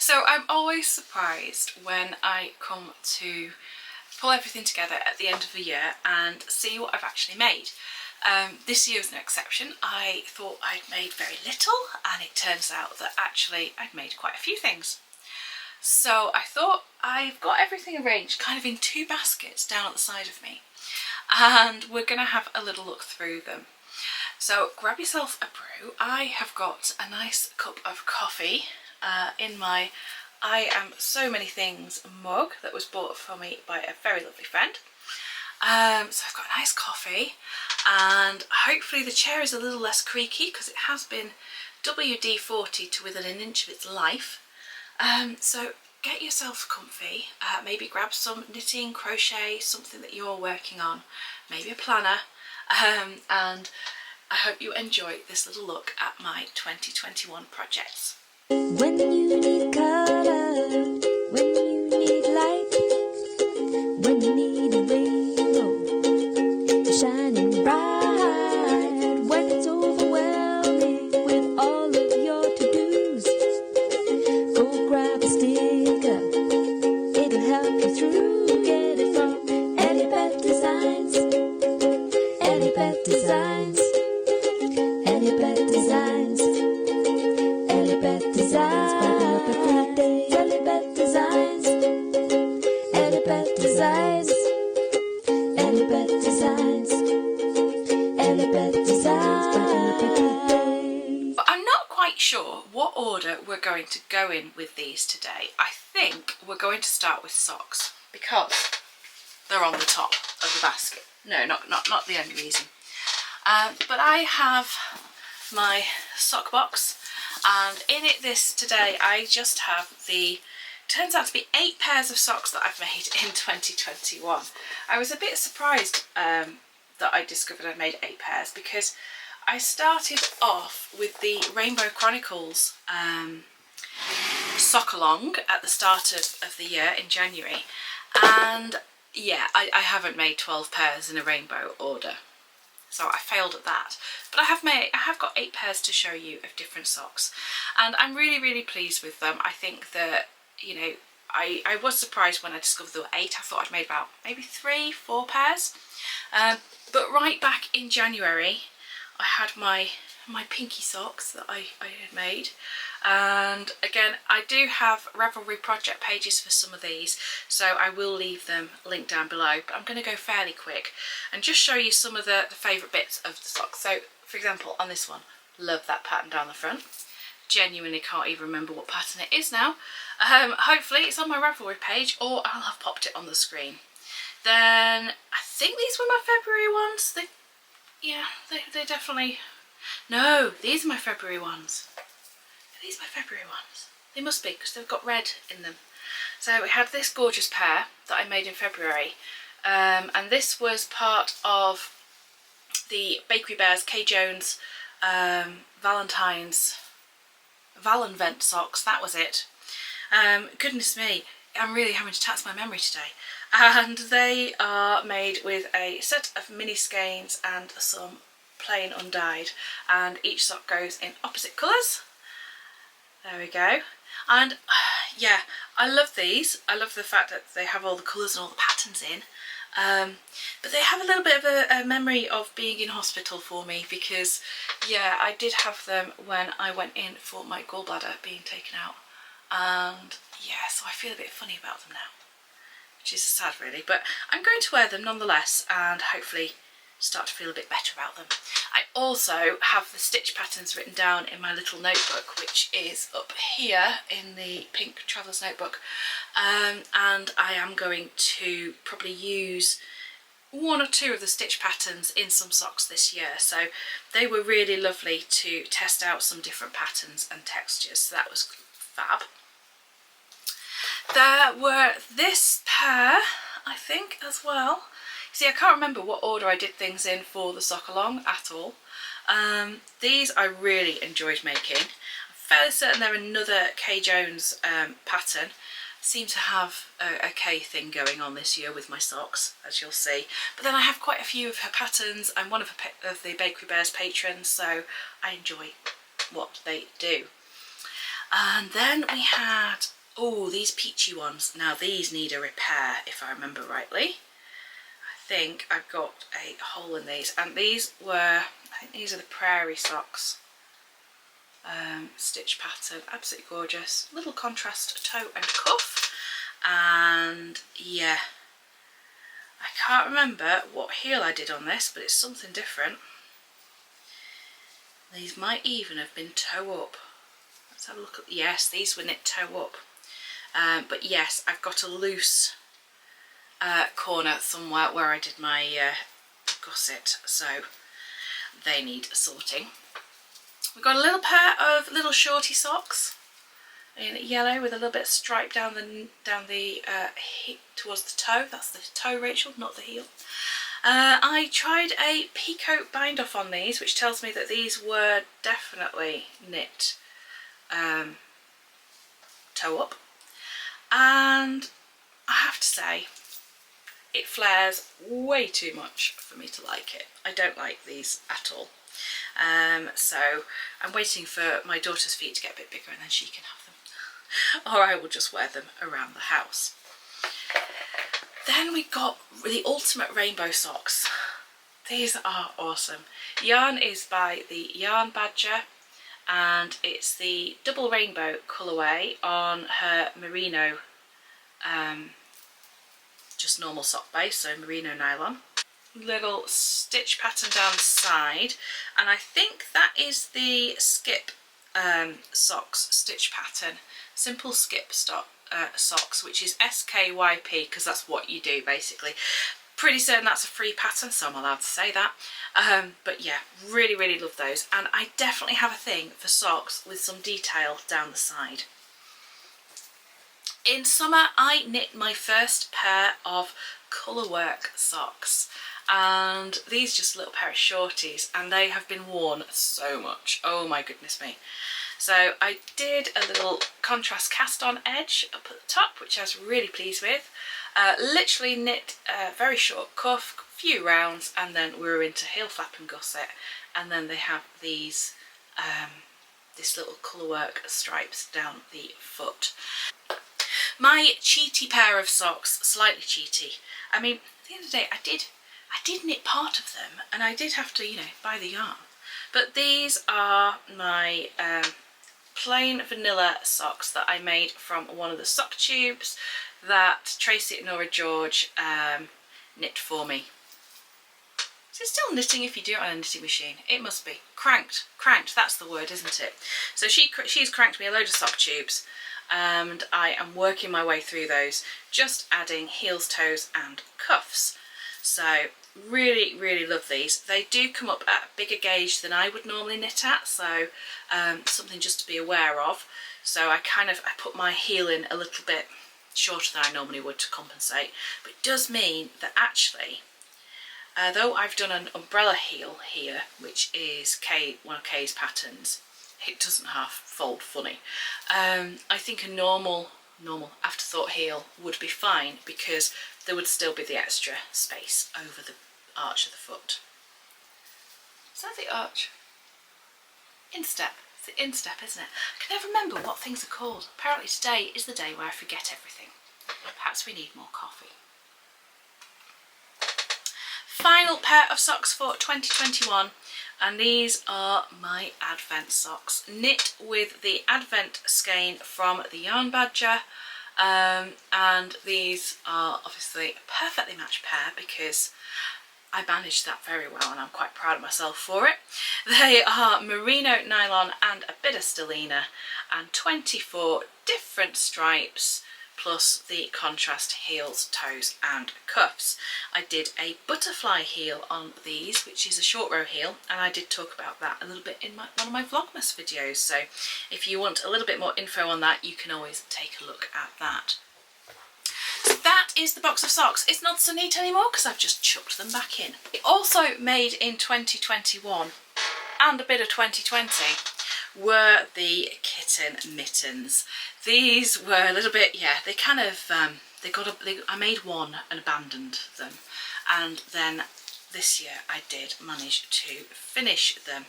So I'm always surprised when I come to pull everything together at the end of the year and see what I've actually made. This year was no exception. I thought I'd made very little, and it turns out that actually I'd made quite a few things. So I thought I've got everything arranged kind of in 2 baskets down at the side of me, and we're going to have a little look through them. So grab yourself a brew. I have got a nice cup of coffee in my I Am So Many Things mug that was bought for me by a very lovely friend. So I've got a nice coffee, and hopefully the chair is a little less creaky because it has been WD-40 to within an inch of its life. So get yourself comfy, maybe grab some knitting, crochet, something that you're working on, maybe a planner, and I hope you enjoy this little look at my 2021 projects. When you need colour, when you need light, when you need a rainbow shining bright, when it's overwhelming with all of your to-dos, go grab a sticker, it'll help you through. Get it from EllieBeth Designs, EllieBeth Designs, EllieBeth Designs, EllieBeth Designs, brighten up every day. EllieBeth Designs, EllieBeth Designs, EllieBeth Designs, EllieBeth Designs, brighten up every day. But I'm not quite sure what order we're going to go in with these today. I think we're going to start with socks because they're on the top of the basket. No, not the only reason. But I have my sock box, and in it today I just have turns out to be 8 pairs of socks that I've made in 2021. I was a bit surprised that I discovered I made 8 pairs, because I started off with the Rainbow Chronicles sock along at the start of the year in January, and yeah, I haven't made 12 pairs in a rainbow order, so I failed at that. But I have got 8 pairs to show you of different socks, and I'm really pleased with them. I think that, you know, I was surprised when I discovered there were 8. I thought I'd made about maybe 3-4 pairs, but right back in January I had my pinky socks that I had made, and again I do have Ravelry project pages for some of these, so I will leave them linked down below, but I'm going to go fairly quick and just show you some of the favourite bits of the socks. So for example, on this one, love that pattern down the front. Genuinely can't even remember what pattern it is now. Hopefully it's on my Ravelry page, or I'll have popped it on the screen. Then I think these were my February ones. They definitely... No, these are my February ones. Are these my February ones? They must be, because they've got red in them. So we had this gorgeous pair that I made in February, and this was part of the Bakery Bears K. Jones Valentine's Valenvent socks. That was it. Goodness me, I'm really having to tax my memory today. And they are made with a set of mini skeins and some plain undyed, and each sock goes in opposite colours. There we go. And yeah, I love these. I love the fact that they have all the colours and all the patterns in, but they have a little bit of a memory of being in hospital for me, because yeah, I did have them when I went in for my gallbladder being taken out, and yeah, so I feel a bit funny about them now, which is sad really, but I'm going to wear them nonetheless and hopefully start to feel a bit better about them. I also have the stitch patterns written down in my little notebook, which is up here in the pink traveller's notebook, and I am going to probably use 1 or 2 of the stitch patterns in some socks this year, so they were really lovely to test out some different patterns and textures, so that was fab. There were this pair, I think, as well. See, I can't remember what order I did things in for the sock along at all. These I really enjoyed making. I'm fairly certain they're another K. Jones pattern. Seem to have a K thing going on this year with my socks, as you'll see. But then I have quite a few of her patterns. I'm one of the Bakery Bears patrons, so I enjoy what they do. And then we had Oh, these peachy ones. Now these need a repair if I remember rightly. I think I've got a hole in these, and these were, I think these are the Prairie Socks stitch pattern. Absolutely gorgeous. Little contrast toe and cuff, and yeah, I can't remember what heel I did on this, but it's something different. These might even have been toe up. Let's have a look at, yes, these were knit toe up. But yes, I've got a loose corner somewhere where I did my gusset, so they need sorting. We've got a little pair of little shorty socks in yellow with a little bit of stripe down the towards the toe. That's the toe, Rachel, not the heel. I tried a peacoat bind off on these, which tells me that these were definitely knit toe up, and I have to say it flares way too much for me to like it. I don't like these at all. So I'm waiting for my daughter's feet to get a bit bigger and then she can have them, or I will just wear them around the house. Then we got the ultimate rainbow socks. These are awesome. Yarn is by the Yarn Badger, and it's the double rainbow colourway on her merino, just normal sock base, so merino nylon. Little stitch pattern down the side, and I think that is the skip socks stitch pattern, simple skip socks, which is SKYP, because that's what you do basically. Pretty certain that's a free pattern, so I'm allowed to say that. But yeah, really love those, and I definitely have a thing for socks with some detail down the side. In summer I knit my first pair of colourwork socks, and these just a little pair of shorties, and they have been worn so much. Oh my goodness me. So I did a little contrast cast on edge up at the top, which I was really pleased with. Literally knit a very short cuff, few rounds, and then we were into heel flap and gusset, and then they have these this little colourwork stripes down the foot. My cheaty pair of socks, slightly cheaty. I mean, at the end of the day, I did knit part of them, and I did have to, you know, buy the yarn. But these are my plain vanilla socks that I made from one of the sock tubes that Tracy and Nora George knit for me. Is it still knitting if you do it on a knitting machine? It must be. Cranked, that's the word, isn't it? So she's cranked me a load of sock tubes, and I am working my way through those, just adding heels, toes and cuffs. So really love these. They do come up at a bigger gauge than I would normally knit at, so something just to be aware of. So I put my heel in a little bit shorter than I normally would to compensate, but it does mean that actually, though I've done an umbrella heel here, which is one of Kay's patterns, it doesn't half fold funny. I think a normal afterthought heel would be fine, because there would still be the extra space over the arch of the foot. Is that the arch? Instep. It's the instep, isn't it? I can never remember what things are called. Apparently today is the day where I forget everything. Perhaps we need more coffee. Final pair of socks for 2021, and these are my Advent socks, knit with the Advent skein from the Yarn Badger, and these are obviously a perfectly matched pair because I managed that very well and I'm quite proud of myself for it. They are merino nylon and a bit of stellina, and 24 different stripes plus the contrast heels, toes and cuffs. I did a butterfly heel on these, which is a short row heel, and I did talk about that a little bit in one of my Vlogmas videos, so if you want a little bit more info on that, you can always take a look at that. So that is the box of socks. It's not so neat anymore because I've just chucked them back in. Also made in 2021 and a bit of 2020 were the Kitten Mittens. These were a little bit, yeah, they kind of, I made one and abandoned them, and then this year I did manage to finish them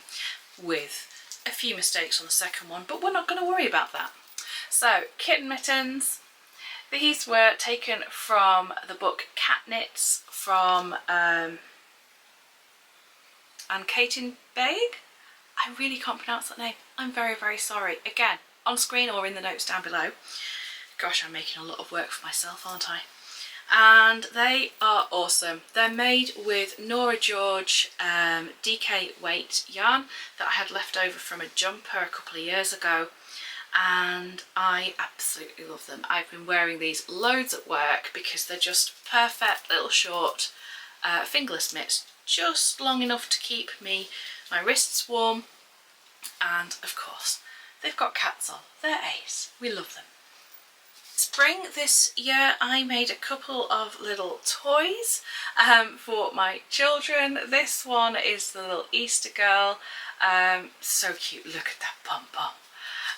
with a few mistakes on the second one, but we're not going to worry about that. So, Kitten Mittens. These were taken from the book Cat Knits from Anne Katin Baig. I really can't pronounce that name. I'm very, very sorry. Again, on screen or in the notes down below. Gosh, I'm making a lot of work for myself, aren't I? And they are awesome. They're made with Nora George DK weight yarn that I had left over from a jumper a couple of years ago, and I absolutely love them. I've been wearing these loads at work because they're just perfect little short fingerless mitts, just long enough to keep my wrists warm, and of course they've got cats on. They're ace. We love them. Spring this year I made a couple of little toys for my children. This one is the little Easter girl. So cute, look at that pom-pom.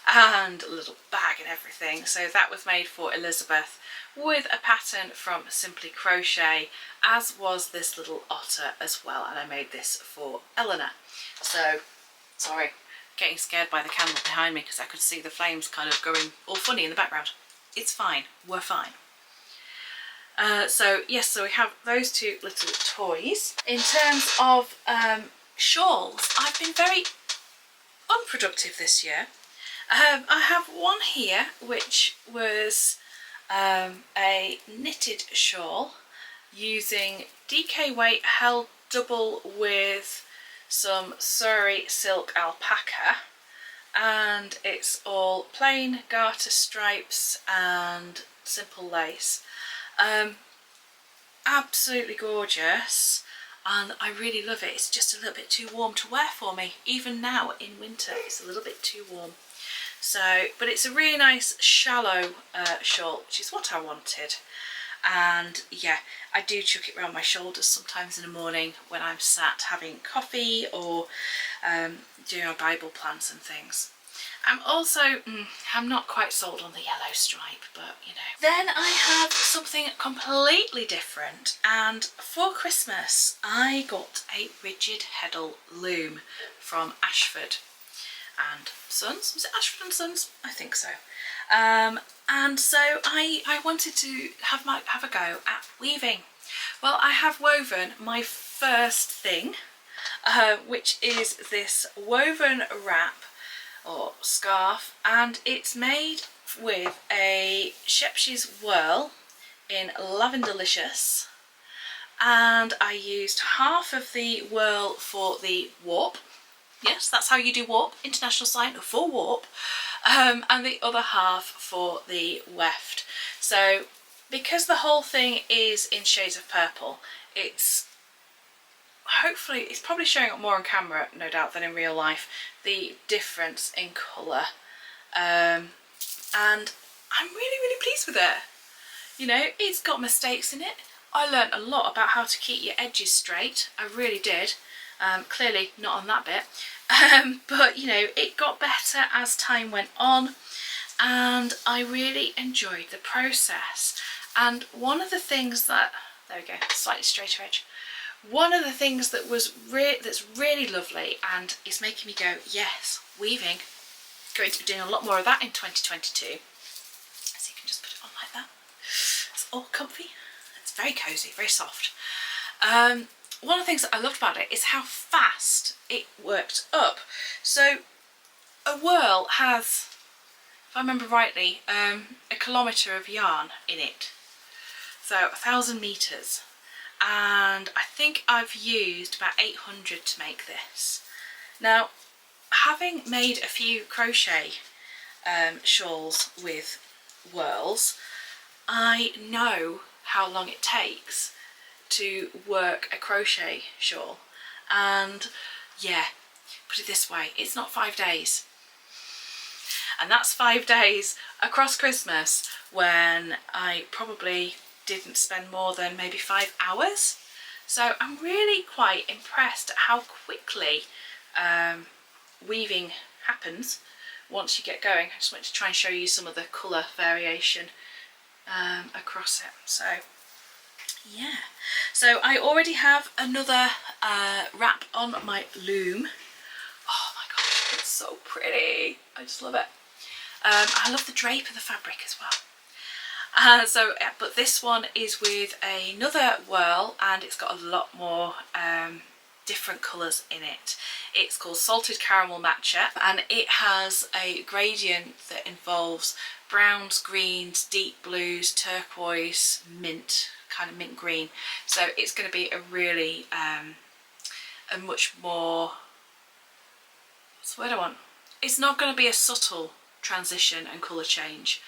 And a little bag and everything. So that was made for Elizabeth with a pattern from Simply Crochet, as was this little otter as well, and I made this for Eleanor. So, sorry, getting scared by the candle behind me because I could see the flames kind of going all funny in the background. It's fine, we're fine. So yes, so we have those two little toys. In terms of shawls, I've been very unproductive this year. I have one here which was a knitted shawl using DK weight held double with some Surrey silk alpaca, and it's all plain garter stripes and simple lace. Absolutely gorgeous, and I really love it. It's just a little bit too warm to wear for me. Even now in winter it's a little bit too warm. So, but it's a really nice shallow shawl, which is what I wanted. And yeah, I do chuck it around my shoulders sometimes in the morning when I'm sat having coffee or doing my Bible plans and things. I'm also, I'm not quite sold on the yellow stripe, but you know. Then I have something completely different, and for Christmas I got a rigid Heddle loom from Ashford and Sons. Was it Ashford and Sons? I think so. And so I wanted to have a go at weaving. Well, I have woven my first thing, which is this woven wrap or scarf, and it's made with a Shepshes whirl in Lavenderlicious, and I used half of the whirl for the warp. Yes, that's how you do warp, international sign for warp, and the other half for the weft. So because the whole thing is in shades of purple, it's hopefully, it's probably showing up more on camera, no doubt, than in real life, the difference in colour. And I'm really pleased with it. You know, it's got mistakes in it. I learnt a lot about how to keep your edges straight. I really did. Clearly not on that bit. But, you know, it got better as time went on, and I really enjoyed the process. And one of the things that, there we go, slightly straighter edge. One of the things that was that's really lovely and is making me go, yes, weaving, going to be doing a lot more of that in 2022. So you can just put it on like that. It's all comfy. It's very cosy, very soft. One of the things that I loved about it is how fast it worked up. So a whirl has, if I remember rightly, a kilometre of yarn in it. So 1,000 metres. And I think I've used about 800 to make this. Now, having made a few crochet shawls with whirls, I know how long it takes to work a crochet shawl. And yeah, put it this way, it's not 5 days. And that's 5 days across Christmas when I probably didn't spend more than maybe 5 hours. So I'm really quite impressed at how quickly weaving happens once you get going. I just wanted to try and show you some of the colour variation across it. So yeah, so I already have another wrap on my loom. Oh my gosh, it's so pretty. I just love it. I love the drape of the fabric as well. But this one is with another whirl, and it's got a lot more different colours in it. It's called Salted Caramel Matcha, and it has a gradient that involves browns, greens, deep blues, turquoise, mint, kind of mint green. So it's going to be a really a much more, what's the word I want? It's not going to be a subtle transition and colour change.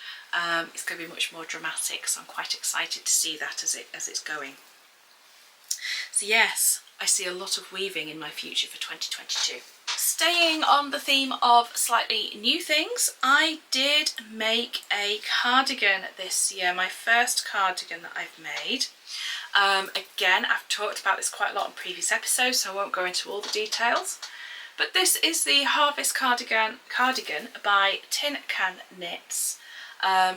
It's going to be much more dramatic, so I'm quite excited to see that as it's going. So yes, I see a lot of weaving in my future for 2022. Staying on the theme of slightly new things, I did make a cardigan this year, my first cardigan that I've made. Again, I've talked about this quite a lot in previous episodes, so I won't go into all the details. But this is the Harvest Cardigan by Tin Can Knits.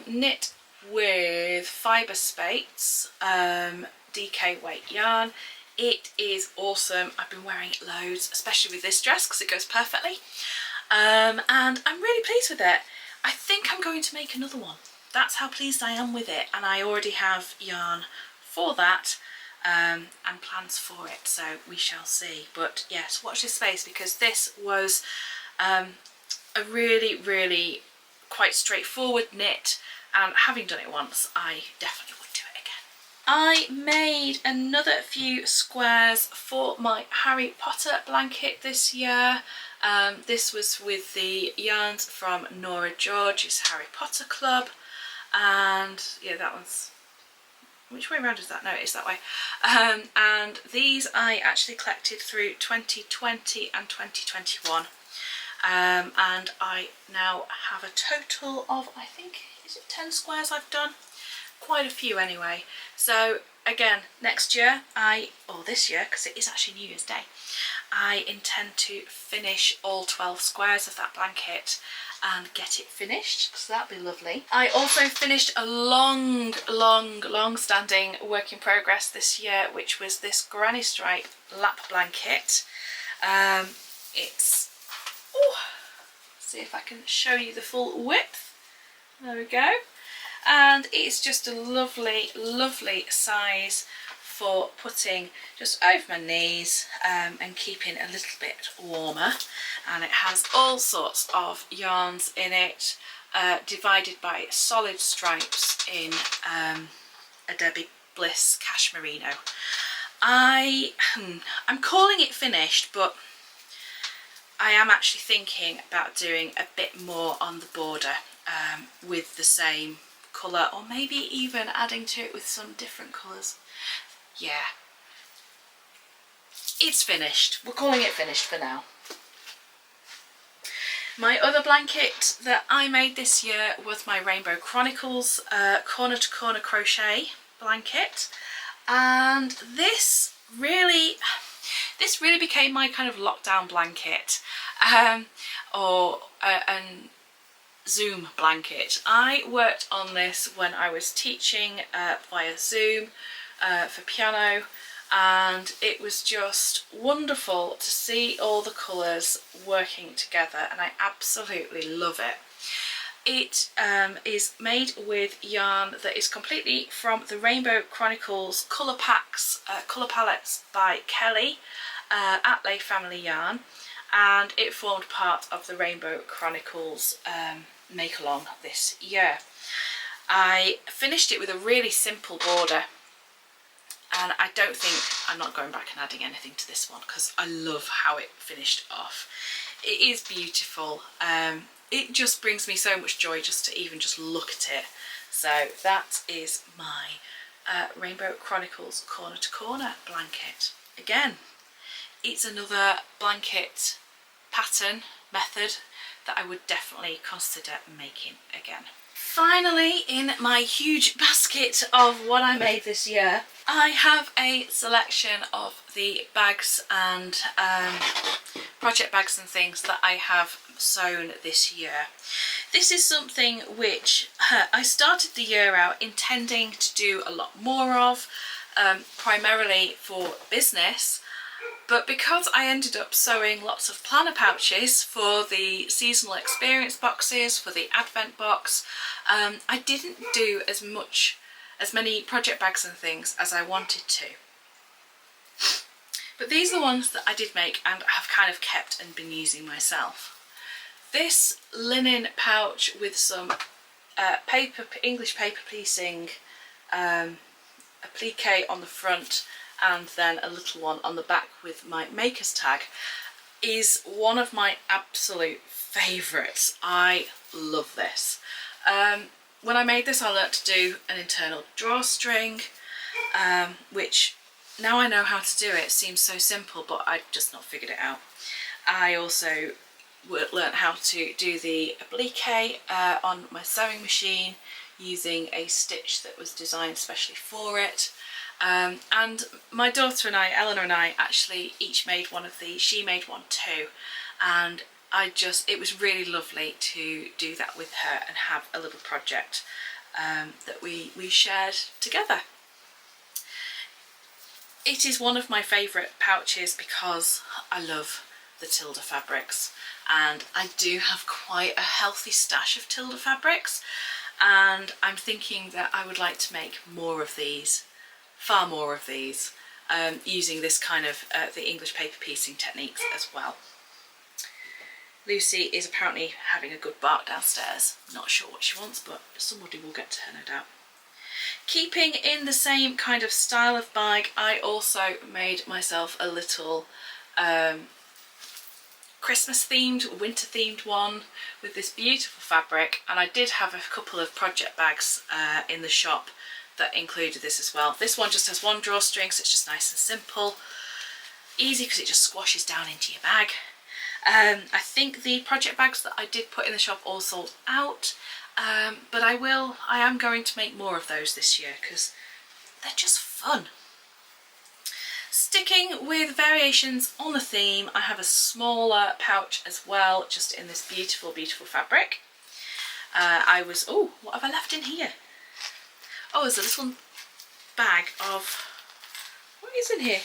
Knit with fibre spates, DK weight yarn. It is awesome. I've been wearing it loads, especially with this dress because it goes perfectly. And I'm really pleased with it. I think I'm going to make another one. That's how pleased I am with it, and I already have yarn for that and plans for it, so we shall see. But yes, watch this space, because this was a really quite straightforward knit, and having done it once, I definitely would do it again. I made another few squares for my Harry Potter blanket this year. This was with the yarns from Nora George's Harry Potter Club, and yeah, that one's, which way around is that? No, it's that way. And these I actually collected through 2020 and 2021. And I now have a total of, I think, is it 10 squares I've done? Quite a few anyway. So again, next year, or this year, because it is actually New Year's Day, I intend to finish all 12 squares of that blanket and get it finished, so that'll be lovely. I also finished a long standing work in progress this year, which was this granny stripe lap blanket. It's, see if I can show you the full width. There we go. And it's just a lovely size for putting just over my knees and keeping a little bit warmer. And it has all sorts of yarns in it, divided by solid stripes in a Debbie Bliss Cashmerino. I'm calling it finished, but I am actually thinking about doing a bit more on the border with the same colour, or maybe even adding to it with some different colours. Yeah, it's finished. We're calling it finished for now. My other blanket that I made this year was my Rainbow Chronicles corner to corner crochet blanket, and this really became my kind of lockdown blanket, and Zoom blanket. I worked on this when I was teaching via Zoom for piano, and it was just wonderful to see all the colours working together, and I absolutely love it. It is made with yarn that is completely from the Rainbow Chronicles colour palettes by Kelly at Lay Family Yarn, and it formed part of the Rainbow Chronicles make along this year. I finished it with a really simple border, and I'm not going back and adding anything to this one because I love how it finished off. It is beautiful. It just brings me so much joy just to even just look at it. So that is my Rainbow Chronicles corner to corner blanket. Again, it's another blanket pattern method that I would definitely consider making again. Finally, in my huge basket of what I made this year, I have a selection of the bags and project bags and things that I have sewn this year. This is something which I started the year out intending to do a lot more of, primarily for business, But because I ended up sewing lots of planner pouches for the seasonal experience boxes, for the advent box, I didn't do as many project bags and things as I wanted to. But these are the ones that I did make and have kind of kept and been using myself. This linen pouch with some English paper piecing, a applique on the front and then a little one on the back with my maker's tag is one of my absolute favourites. I love this. When I made this I learnt to do an internal drawstring, which now I know how to do it. It seems so simple, but I'd just not figured it out. I also learnt how to do the applique on my sewing machine using a stitch that was designed specially for it. And my daughter and I, Eleanor and I, actually each made one of these. She made one too, and it was really lovely to do that with her and have a little project that we shared together. It is one of my favourite pouches because I love the Tilda fabrics, and I do have quite a healthy stash of Tilda fabrics, and I'm thinking that I would like to make more of these, far more of these, using this kind of the English paper piecing techniques as well. Lucy is apparently having a good bark downstairs. Not sure what she wants, but somebody will get to her, no doubt. Keeping in the same kind of style of bag, I also made myself a little Christmas themed, winter themed one with this beautiful fabric, and I did have a couple of project bags in the shop that included this as well. This one just has one drawstring, so it's just nice and simple, easy because it just squashes down into your bag. I think the project bags that I did put in the shop all sold out, but I am going to make more of those this year because they're just fun. Sticking with variations on the theme, I have a smaller pouch as well, just in this beautiful, beautiful fabric. Oh, what have I left in here? Oh, there's a little bag of, what is in here?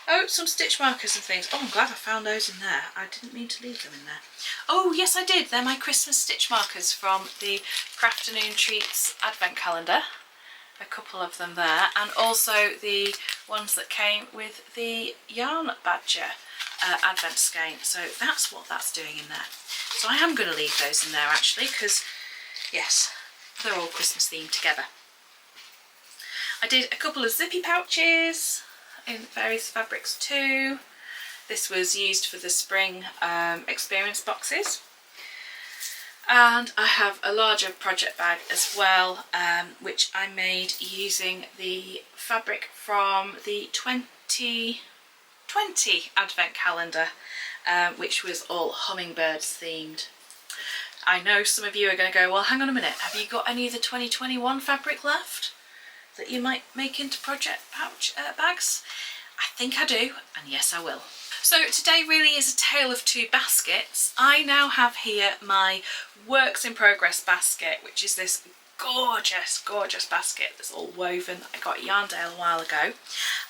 Oh, some stitch markers and things. Oh, I'm glad I found those in there. I didn't mean to leave them in there. Oh, yes, I did. They're my Christmas stitch markers from the Crafternoon Treats Advent Calendar. A couple of them there. And also the ones that came with the Yarn Badger Advent skein. So that's what that's doing in there. So I am going to leave those in there, actually, because, yes, they're all Christmas themed together. I did a couple of zippy pouches in various fabrics too. This was used for the spring experience boxes, and I have a larger project bag as well, which I made using the fabric from the 2020 Advent Calendar, which was all hummingbirds themed. I know some of you are going to go, well, hang on a minute, have you got any of the 2021 fabric left that you might make into project pouch bags? I think I do, and yes I will. So today really is a tale of two baskets. I now have here my works in progress basket, which is this gorgeous, gorgeous basket that's all woven that I got at Yarndale a while ago,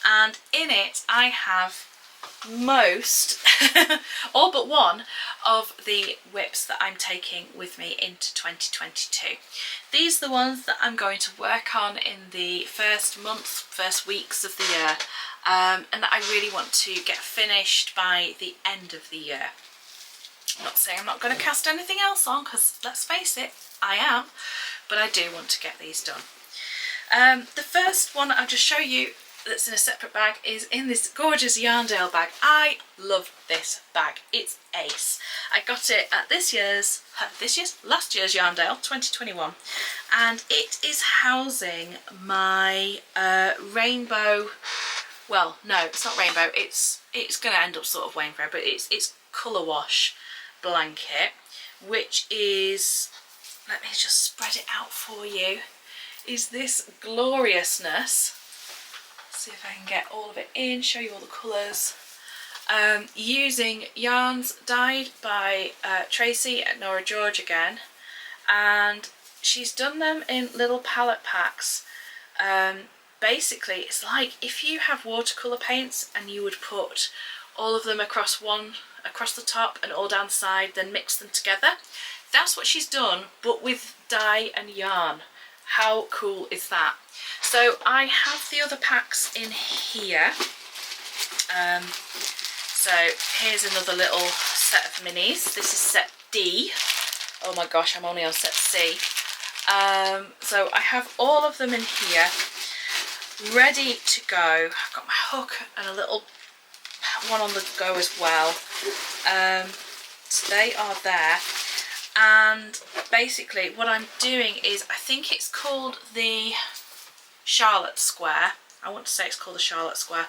and in it I have most, all but one of the whips that I'm taking with me into 2022. These are the ones that I'm going to work on in the first weeks of the year, and that I really want to get finished by the end of the year. I'm not saying I'm not going to cast anything else on, because let's face it, I am, but I do want to get these done. The first one I'll just show you that's in a separate bag is in this gorgeous Yarndale bag. I love this bag, it's ace. I got it at last year's Yarndale 2021, and it is housing my rainbow, well no it's not rainbow, it's going to end up sort of rainbow, but it's colour wash blanket, which is, let me just spread it out for you, is this gloriousness. See if I can get all of it in, show you all the colours. Using yarns dyed by Tracy at Nora George again, and she's done them in little palette packs basically it's like if you have watercolour paints and you would put all of them across the top and all down the side, then mix them together. That's what she's done, but with dye and yarn. How cool is that? So I have the other packs in here. So here's another little set of minis. This is set D. Oh my gosh, I'm only on set C. So I have all of them in here, ready to go. I've got my hook and a little one on the go as well. So they are there. And basically what I'm doing is, I think it's called the Charlotte Square. I want to say it's called the Charlotte Square,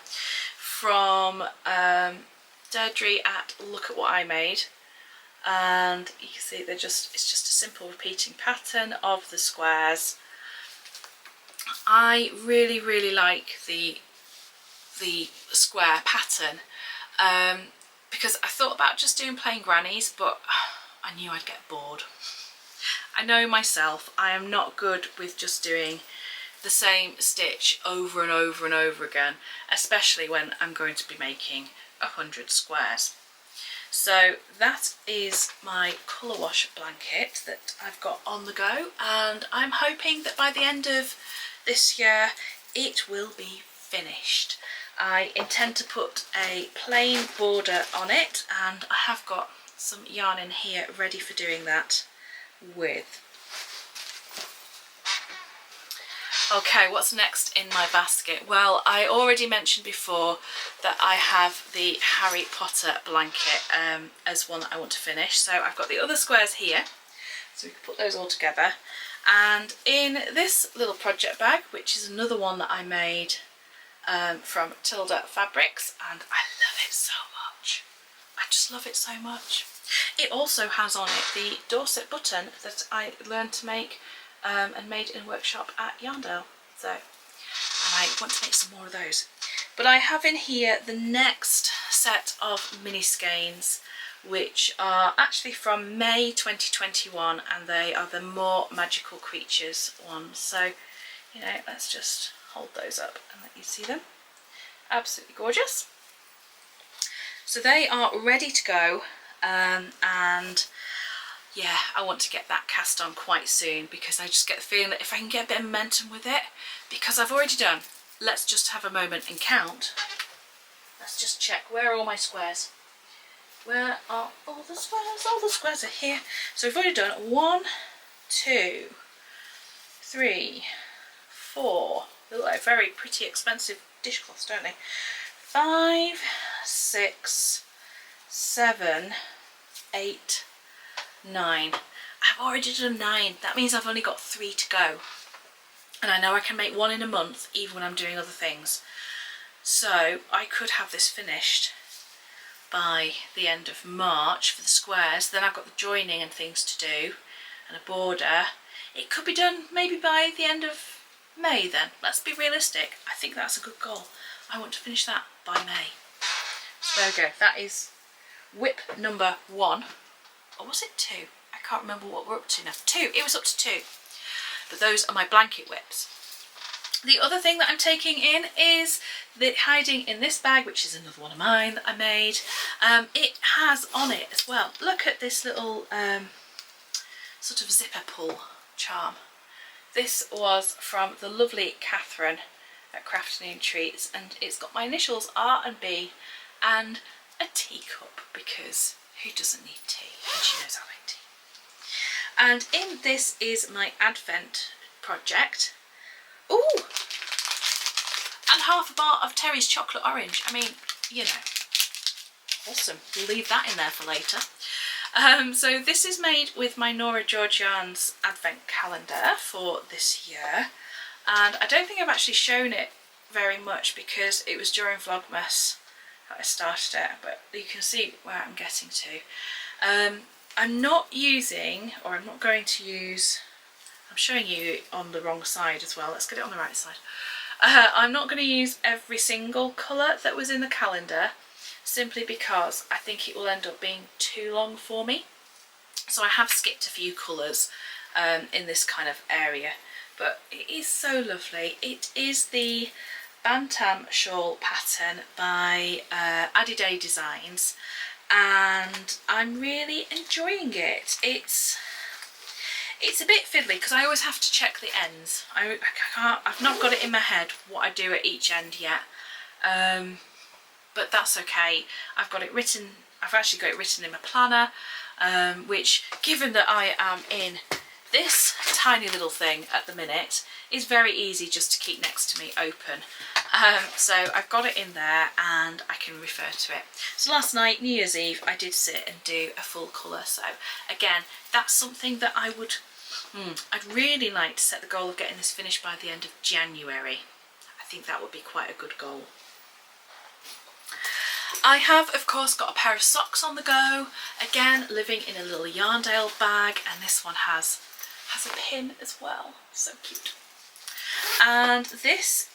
from Deirdre at Look at What I Made. And you can see it's just a simple repeating pattern of the squares. I really like the square pattern, because I thought about just doing plain grannies, but I knew I'd get bored. I know myself, I am not good with just doing the same stitch over and over and over again, especially when I'm going to be making 100 squares. So that is my colour wash blanket that I've got on the go, and I'm hoping that by the end of this year it will be finished. I intend to put a plain border on it, and I have got some yarn in here ready for doing that with. Okay, what's next in my basket? Well, I already mentioned before that I have the Harry Potter blanket as one that I want to finish. So I've got the other squares here, so we can put those all together. And in this little project bag, which is another one that I made from Tilda Fabrics, and I love it so much. I just love it so much. It also has on it the Dorset button that I learned to make and made in a workshop at Yarndale. So, and I want to make some more of those. But I have in here the next set of mini skeins, which are actually from May 2021, and they are the More Magical Creatures ones. So, you know, let's just hold those up and let you see them. Absolutely gorgeous. So they are ready to go, and yeah, I want to get that cast on quite soon, because I just get the feeling that if I can get a bit of momentum with it, because I've already done, let's just have a moment and count. Let's just check, where are all my squares? Where are all the squares? All the squares are here. So we've already done 1, 2, 3, 4. They look like very pretty expensive dishcloths, don't they? 5, 6, 7, 8, 9. I've already done 9. That means I've only got 3 to go. And I know I can make one in a month, even when I'm doing other things. So I could have this finished by the end of March for the squares. Then I've got the joining and things to do, and a border. It could be done maybe by the end of May then. Let's be realistic. I think that's a good goal. I want to finish that by May. So there we go. That is whip number 1. Or was it 2? I can't remember what we're up to now. 2. It was up to 2. But those are my blanket whips. The other thing that I'm taking in is hiding in this bag, which is another one of mine that I made. It has on it as well, look at this little sort of zipper pull charm. This was from the lovely Catherine at Crafting Treats, and it's got my initials R and B and a teacup, because who doesn't need tea? And she knows I like tea. And in this is my Advent project. Ooh! And half a bar of Terry's chocolate orange. I mean, you know, awesome. We'll leave that in there for later. So this is made with my Nora George Yarns Advent calendar for this year. And I don't think I've actually shown it very much, because it was during Vlogmas that I started it, but you can see where I'm getting to. I'm not using, or I'm not going to use, I'm showing you on the wrong side as well, let's get it on the right side. I'm not going to use every single colour that was in the calendar, simply because I think it will end up being too long for me. So I have skipped a few colours in this kind of area, but it is so lovely. It is the Bantam shawl pattern by EllieBeth Designs, and I'm really enjoying it. It's a bit fiddly because I always have to check the ends. I've not got it in my head what I do at each end yet, but that's okay. I've actually got it written in my planner, which, given that I am in this tiny little thing at the minute, is very easy just to keep next to me open. So I've got it in there and I can refer to it. So last night, New Year's Eve, I did sit and do a full colour. So again, that's something that I'd really like to set the goal of getting this finished by the end of January. I think that would be quite a good goal. I have, of course, got a pair of socks on the go. Again, living in a little Yarndale bag, and this one has a pin as well. So cute. And these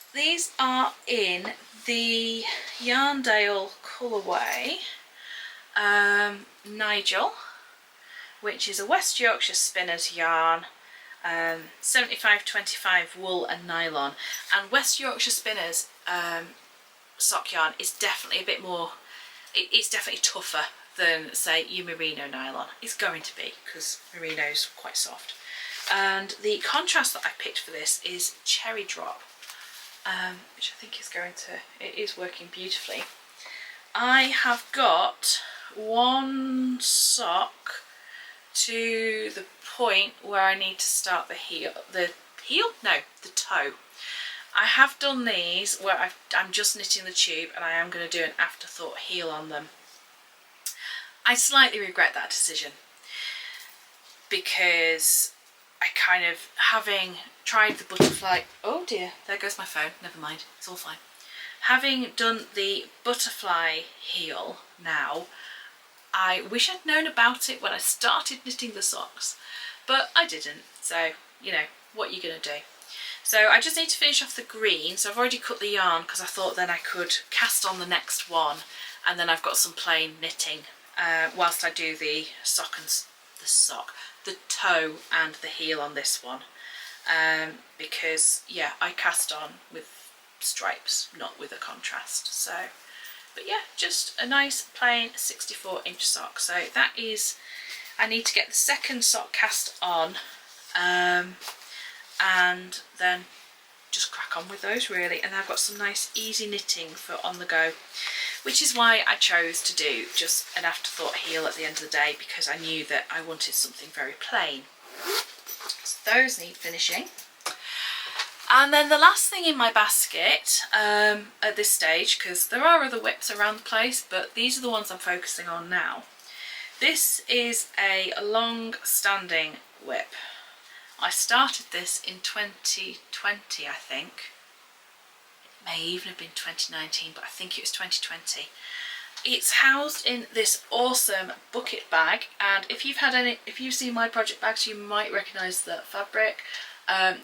are in the Yarndale colourway, Nigel, which is a West Yorkshire Spinners yarn, 75/25 wool and nylon. And West Yorkshire Spinners sock yarn is definitely a bit more, it's definitely tougher than, say, your merino nylon. It's going to be, because merino's quite soft. And the contrast that I picked for this is Cherry Drop, which I think is it is working beautifully. I have got one sock to the point where I need to start the toe. I have done these where I'm just knitting the tube, and I am going to do an afterthought heel on them. I slightly regret that decision, because I kind of, having tried the butterfly, oh dear, there goes my phone, never mind, it's all fine. Having done the butterfly heel now, I wish I'd known about it when I started knitting the socks, but I didn't, so, you know, what are you going to do? So I just need to finish off the green. So I've already cut the yarn because I thought then I could cast on the next one, and then I've got some plain knitting whilst I do the toe and the heel on this one, because yeah, I cast on with stripes, not with a contrast. So, but yeah, just a nice plain 64-inch sock. So that is, I need to get the second sock cast on, and then just crack on with those really. And I've got some nice easy knitting for on the go, which is why I chose to do just an afterthought heel at the end of the day, because I knew that I wanted something very plain. So those need finishing. And then the last thing in my basket at this stage, because there are other whips around the place, but these are the ones I'm focusing on now. This is a long-standing whip. I started this in 2020, I think. It may even have been 2019, but I think it was 2020. It's housed in this awesome bucket bag, and if you've seen my project bags, you might recognise the fabric.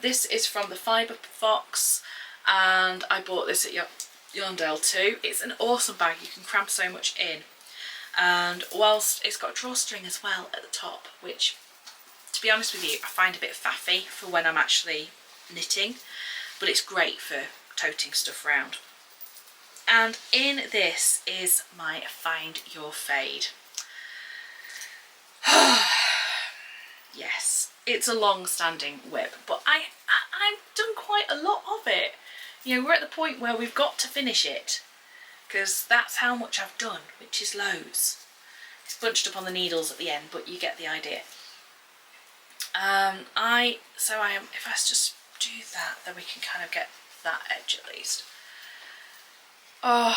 This is from the Fibre Fox, and I bought this at Yarndale too. It's an awesome bag, you can cram so much in, and whilst it's got a drawstring as well at the top, which, to be honest with you, I find a bit faffy for when I'm actually knitting, but it's great for toting stuff around. And in this is my Find Your Fade. Yes, it's a long-standing whip, but I've done quite a lot of it. You know, we're at the point where we've got to finish it, because that's how much I've done, which is loads. It's bunched up on the needles at the end, but you get the idea. If I just do that, then we can kind of get that edge at least. Oh,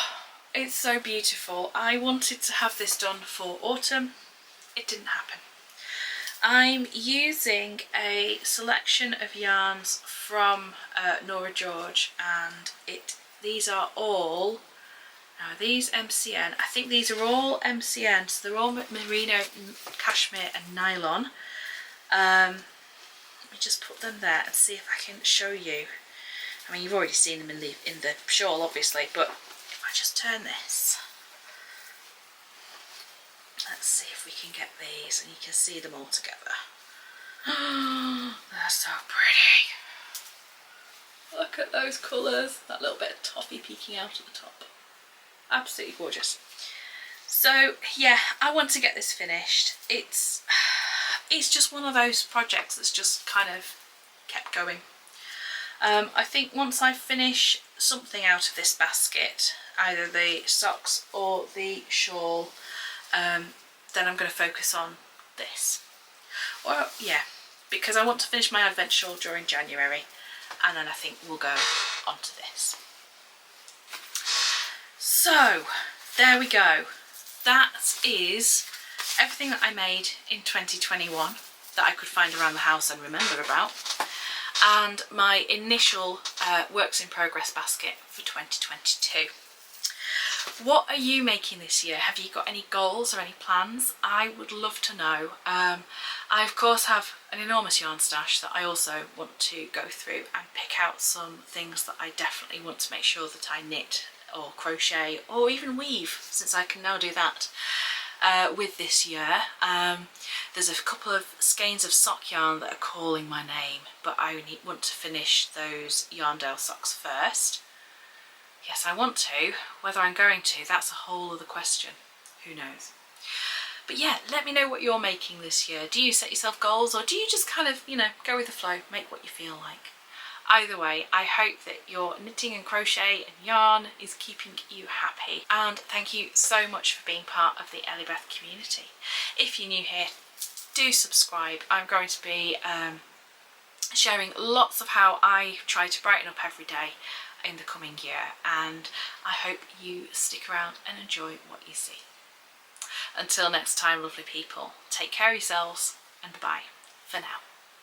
it's so beautiful. I wanted to have this done for autumn. It didn't happen. I'm using a selection of yarns from Nora George, and these are all, now these MCN, I think these are all MCN, so they're all merino, cashmere and nylon. Let me just put them there and see if I can show you. I mean, you've already seen them in the shawl, obviously, but if I just turn this, let's see if we can get these and you can see them all together. They're so pretty. Look at those colours, that little bit of toffee peeking out at the top. Absolutely gorgeous. So yeah, I want to get this finished. It's just one of those projects that's just kind of kept going. I think once I finish something out of this basket, either the socks or the shawl, then I'm going to focus on this. Well, yeah, because I want to finish my advent shawl during January, and then I think we'll go on to this. So there we go. That is everything that I made in 2021 that I could find around the house and remember about, and my initial works in progress basket for 2022. What are you making this year? Have you got any goals or any plans? I would love to know. I of course have an enormous yarn stash that I also want to go through and pick out some things that I definitely want to make sure that I knit or crochet or even weave, since I can now do that with this year. There's a couple of skeins of sock yarn that are calling my name, but I want to finish those Yarndale socks first. Yes, I want to. Whether I'm going to, that's a whole other question. Who knows? But yeah, let me know what you're making this year. Do you set yourself goals, or do you just kind of, you know, go with the flow, make what you feel like? Either way, I hope that your knitting and crochet and yarn is keeping you happy. And thank you so much for being part of the EllieBeth community. If you're new here, do subscribe. I'm going to be sharing lots of how I try to brighten up every day in the coming year, and I hope you stick around and enjoy what you see. Until next time, lovely people, take care of yourselves, and bye-bye for now.